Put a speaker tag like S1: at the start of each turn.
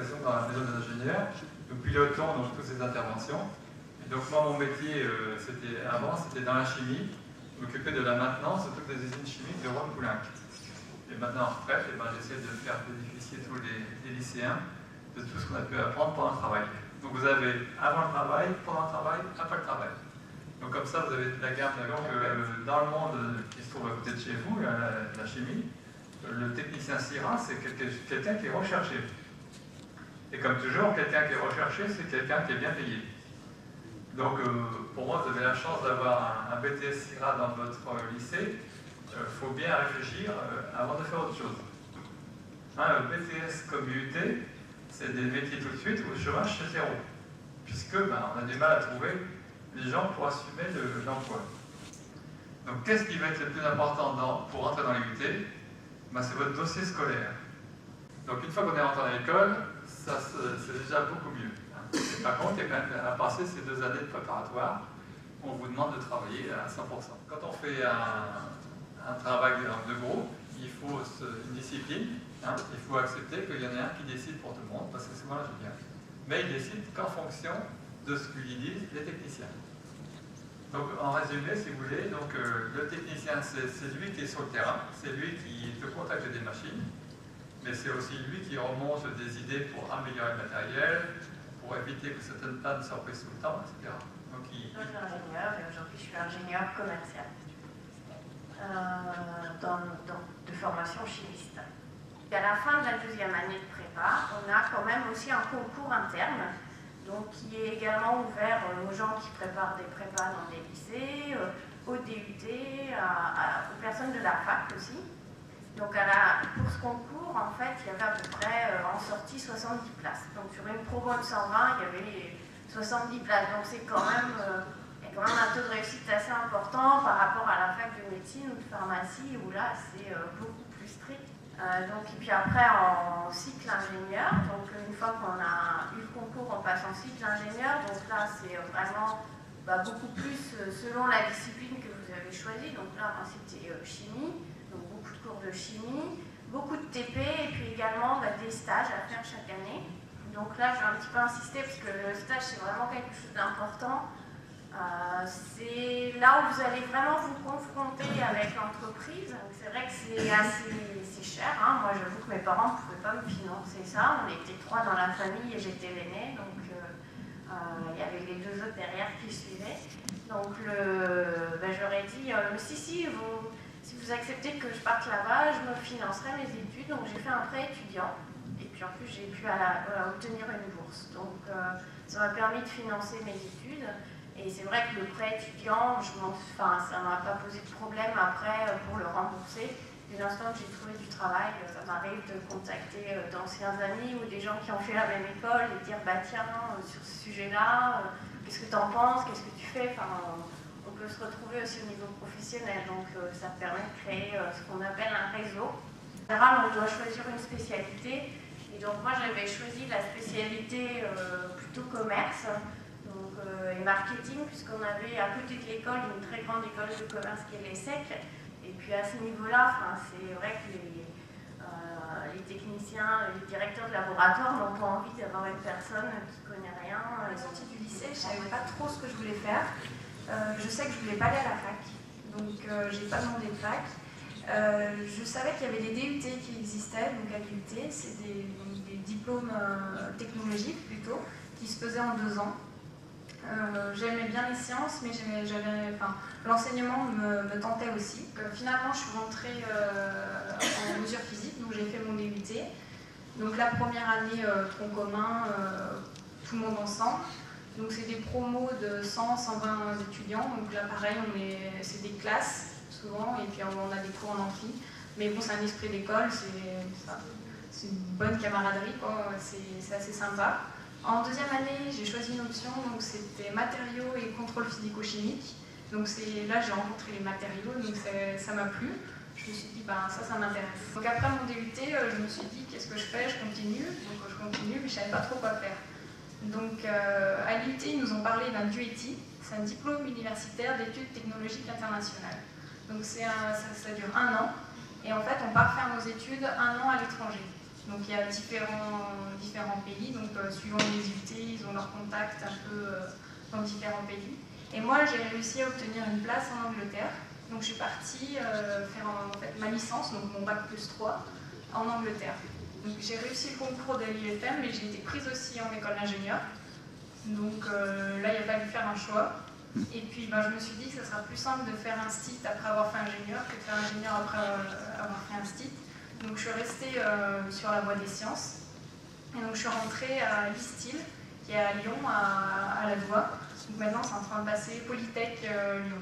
S1: présents dans la maison des ingénieurs. Nous pilotons donc toutes ces interventions. Et donc moi, mon métier, avant, c'était dans la chimie. Je m'occupais de la maintenance de toutes les usines chimiques de Rhône-Poulenc. Et maintenant, en retraite, j'essaie de faire bénéficier tous les lycéens de tout ce qu'on a pu apprendre pendant le travail. Donc vous avez avant le travail, pendant le travail, après le travail. Donc comme ça, vous avez la gamme. Donc dans le monde qui se trouve à côté de chez vous, la chimie, le technicien CIRA, c'est quelqu'un qui est recherché. Et comme toujours, quelqu'un qui est recherché, c'est quelqu'un qui est bien payé. Donc pour moi, vous avez la chance d'avoir un BTS CIRA dans votre lycée. Il faut bien réfléchir avant de faire autre chose. Le BTS comme UT, c'est des métiers tout de suite où le chômage c'est zéro. Puisque on a du mal à trouver les gens pour assumer l'emploi. Donc qu'est-ce qui va être le plus important pour entrer dans les UT? C'est votre dossier scolaire. Donc une fois qu'on est rentré à l'école, c'est déjà beaucoup mieux. Et par contre, il y a quand même à passer ces 2 années de préparatoire, on vous demande de travailler à 100%. Quand on fait un travail de groupe, il faut une discipline. Il faut accepter qu'il y en a un qui décide pour tout le monde, parce que c'est moi l'ingénieur. Mais il décide qu'en fonction de ce que lui disent les techniciens. Donc en résumé, si vous voulez, le technicien, c'est lui qui est sur le terrain, c'est lui qui est au contact des machines, mais c'est aussi lui qui remonte des idées pour améliorer le matériel, pour éviter que certaines pannes soient prises tout le temps, etc.
S2: Donc, je suis ingénieur et aujourd'hui je suis ingénieur commercial de formation chimiste. Et à la fin de la 2e année de prépa, on a quand même aussi un concours interne, donc qui est également ouvert aux gens qui préparent des prépas dans des lycées, au DUT, aux personnes de la fac aussi. Donc pour ce concours, en fait, il y avait à peu près en sortie 70 places. Donc sur une promo de 120, il y avait 70 places. Donc c'est quand même, il y a quand même un taux de réussite assez important par rapport à la fac de médecine ou de pharmacie, où là c'est beaucoup plus strict. Et puis après en cycle ingénieur, donc une fois qu'on a eu le concours, on passe en cycle ingénieur. Donc là c'est vraiment beaucoup plus selon la discipline que vous avez choisie. Donc là moi c'était chimie. Donc beaucoup de cours de chimie, beaucoup de TP et puis également des stages à faire chaque année. Donc là, je vais un petit peu insister parce que le stage, c'est vraiment quelque chose d'important. C'est là où vous allez vraiment vous confronter avec l'entreprise. C'est vrai que c'est assez cher. Moi, j'avoue que mes parents ne pouvaient pas me financer ça. On était 3 dans la famille et j'étais l'aînée. Donc il y avait les 2 autres derrière qui suivaient. Donc j'aurais dit, si vous acceptez que je parte là-bas, je me financerai mes études. Donc j'ai fait un prêt étudiant et puis en plus j'ai pu obtenir une bourse. Donc ça m'a permis de financer mes études. Et c'est vrai que le prêt étudiant, ça ne m'a pas posé de problème après pour le rembourser. Dès l'instant que j'ai trouvé du travail, ça m'arrive de contacter d'anciens amis ou des gens qui ont fait la même école et dire tiens, sur ce sujet-là, qu'est-ce que tu en penses, qu'est-ce que tu fais, on peut se retrouver aussi au niveau professionnel, donc ça permet de créer ce qu'on appelle un réseau. En général, on doit choisir une spécialité, et donc moi j'avais choisi la spécialité plutôt commerce et marketing, puisqu'on avait à côté de l'école une très grande école de commerce qui est l'ESSEC, et puis à ce niveau-là, c'est vrai que les techniciens, les directeurs de laboratoire n'ont pas envie d'avoir une personne qui ne connaît rien.
S3: À la sortie du lycée, je ne savais pas trop ce que je voulais faire. Je sais que je ne voulais pas aller à la fac, donc je n'ai pas demandé de fac. Je savais qu'il y avait des DUT qui existaient, donc à l'UT, c'est des diplômes technologiques plutôt, qui se faisaient en 2 ans. J'aimais bien les sciences, mais l'enseignement me tentait aussi. Finalement, je suis rentrée en mesure physique, donc j'ai fait mon DUT. Donc la première année, tronc commun, tout le monde ensemble. Donc c'est des promos de 100, 120 étudiants. Donc là, pareil, c'est des classes souvent, et puis on a des cours en amphi. Mais bon, c'est un esprit d'école, c'est une bonne camaraderie, c'est assez sympa. En 2e année, j'ai choisi une option, donc c'était matériaux et contrôle physico-chimique. Donc là, j'ai rencontré les matériaux, donc ça m'a plu. Je me suis dit, ça m'intéresse. Donc après mon DUT, je me suis dit, qu'est-ce que je fais? Je continue. Donc je continue, mais je ne savais pas trop quoi faire. Donc à l'UT, ils nous ont parlé d'un DUETI, c'est un diplôme universitaire d'études technologiques internationales. Donc ça dure 1 an, et en fait, on part faire nos études 1 an à l'étranger. Donc il y a différents pays, donc suivant les UT, ils ont leurs contacts un peu dans différents pays. Et moi, j'ai réussi à obtenir une place en Angleterre. Donc je suis partie faire en fait, ma licence, donc mon bac plus 3, en Angleterre. Donc j'ai réussi le concours de l'IFM, mais j'ai été prise aussi en école d'ingénieur. Donc là, il a fallu faire un choix. Et puis je me suis dit que ce sera plus simple de faire un STIT après avoir fait ingénieur que de faire ingénieur après avoir fait un STIT. Donc je suis restée sur la voie des sciences. Et donc je suis rentrée à l'ISTIL, qui est à Lyon, à la Doua. Donc maintenant, c'est en train de passer Polytech Lyon.